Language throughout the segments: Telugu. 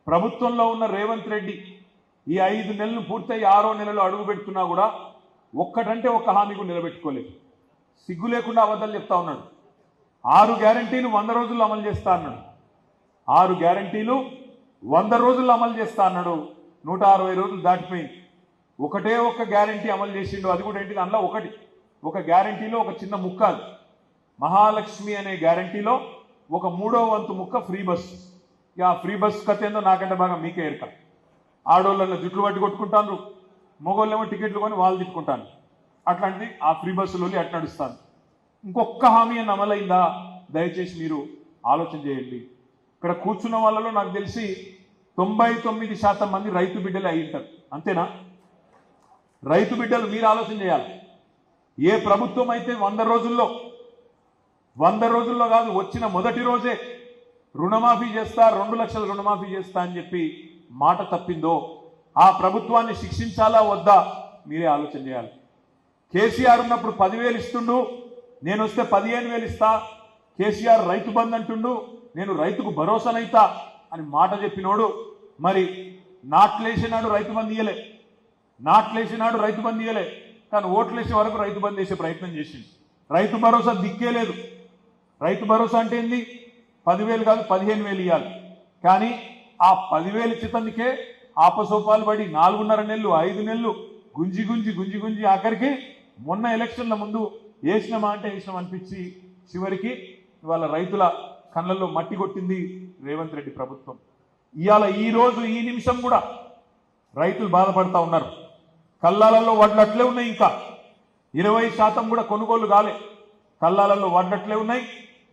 ప్రభుత్వంలో ఉన్న రేవంత్ రెడ్డి ఈ 5 నెలలు పూర్తయి 6వ నెలలో అడుగు పెడుతున్నా కూడా ఒక్కటంటే ఒక్క హామీ కూడా నిలబెట్టుకోలేదు. సిగ్గు లేకుండా అబద్ధాలు చెప్తా ఉన్నాడు. 6 గ్యారంటీలు 100 రోజుల్లో అమలు చేస్తా అన్నాడు. 6 గ్యారంటీలు 100 రోజుల్లో అమలు చేస్తా అన్నాడు. 160 రోజులు దాటిపోయింది. ఒకటే ఒక్క గ్యారంటీ అమలు చేసిండు. అది కూడా ఏంటిది, అందులో ఒక గ్యారంటీలో ఒక చిన్న ముక్క, అది మహాలక్ష్మి అనే గ్యారంటీలో ఒక 3వ వంతు ముక్క ఫ్రీ బస్సు. ఇక ఆ ఫ్రీ బస్ కథ ఏందో నాకంటే బాగా మీకే ఎరక. ఆడోళ్ళ జుట్లు పట్టి కొట్టుకుంటాను, మగోళ్ళేమో టికెట్లు కొని వాళ్ళు తిట్టుకుంటాను. అట్లాంటిది ఆ ఫ్రీ బస్సులో అట్లా నడుస్తాను. ఇంకొక హామీ అని అమలైందా? దయచేసి మీరు ఆలోచన చేయండి. ఇక్కడ కూర్చున్న వాళ్ళలో నాకు తెలిసి 99% మంది రైతు బిడ్డలే అయి ఉంటారు. అంతేనా? రైతు బిడ్డలు మీరు ఆలోచన చేయాలి. ఏ ప్రభుత్వం అయితే 100 రోజుల్లో కాదు, వచ్చిన మొదటి రోజే రుణమాఫీ చేస్తా, 2 లక్షల రుణమాఫీ చేస్తా అని చెప్పి మాట తప్పిందో ఆ ప్రభుత్వాన్ని శిక్షించాలా వద్దా మీరే ఆలోచన చేయాలి. కేసీఆర్ ఉన్నప్పుడు 10,000 ఇస్తుండు, నేను వస్తే 15,000 ఇస్తా. కేసీఆర్ రైతు బంధు అంటుండు, నేను రైతుకు భరోసానైతా అని మాట చెప్పినోడు మరి నాట్లేసినాడు రైతు బంధు ఇయ్యలే, కానీ ఓట్లేసే వరకు రైతు బంధు చేసే ప్రయత్నం చేసింది. రైతు భరోసా దిక్కే లేదు. రైతు భరోసా అంటే ఏంది? 10,000 కాదు 15,000 ఇవ్వాలి. కానీ ఆ 10,000 చితందుకే ఆపసోపాలు పడి 4.5 నెలలు 5 నెలలు గుంజి ఆఖరికి మొన్న ఎలక్షన్ల ముందు వేసినామా అంటే వేసినాం అనిపించి చివరికి ఇవాళ రైతుల కళ్ళల్లో మట్టి కొట్టింది రేవంత్ రెడ్డి ప్రభుత్వం. ఇవాళ ఈ రోజు ఈ నిమిషం కూడా రైతులు బాధపడతా ఉన్నారు. కల్లాలలో వడ్లట్లే ఉన్నాయి, ఇంకా 20% కూడా కొనుగోలు కాలే. కల్లాలలో వడ్లట్లే ఉన్నాయి,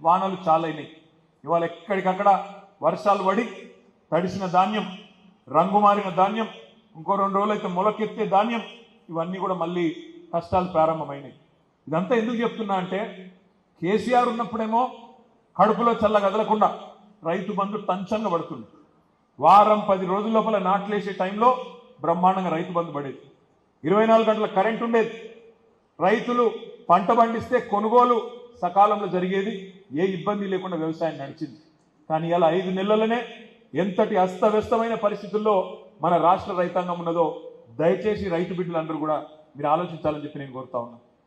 వానలు చాలా అయినాయి. ఇవాళ ఎక్కడికక్కడ వర్షాలు పడి తడిసిన ధాన్యం, రంగుమారిన ధాన్యం, ఇంకో 2 రోజులు అయితే మొలకెత్తే ధాన్యం, ఇవన్నీ కూడా మళ్ళీ కష్టాలు ప్రారంభమైనాయి. ఇదంతా ఎందుకు చెప్తున్నా అంటే కేసీఆర్ ఉన్నప్పుడేమో కడుపులో చల్ల కదలకుండా రైతు బంధు టంచంగా పడుతుంది. వారం 10 రోజుల లోపల నాట్లేసే టైంలో బ్రహ్మాండంగా రైతు బంధు పడేది. 24 గంటల కరెంట్ ఉండేది. రైతులు పంట పండిస్తే కొనుగోలు సకాలంలో జరిగేది. ఏ ఇబ్బంది లేకుండా వ్యవసాయం నడిచింది. కానీ ఇలా 5 నెలలనే ఎంతటి అస్తవ్యస్తమైన పరిస్థితుల్లో మన రాష్ట్ర రైతాంగం ఉన్నదో దయచేసి రైతు బిడ్డలందరూ కూడా మీరు ఆలోచించాలని చెప్పి నేను కోరుతా ఉన్నాను.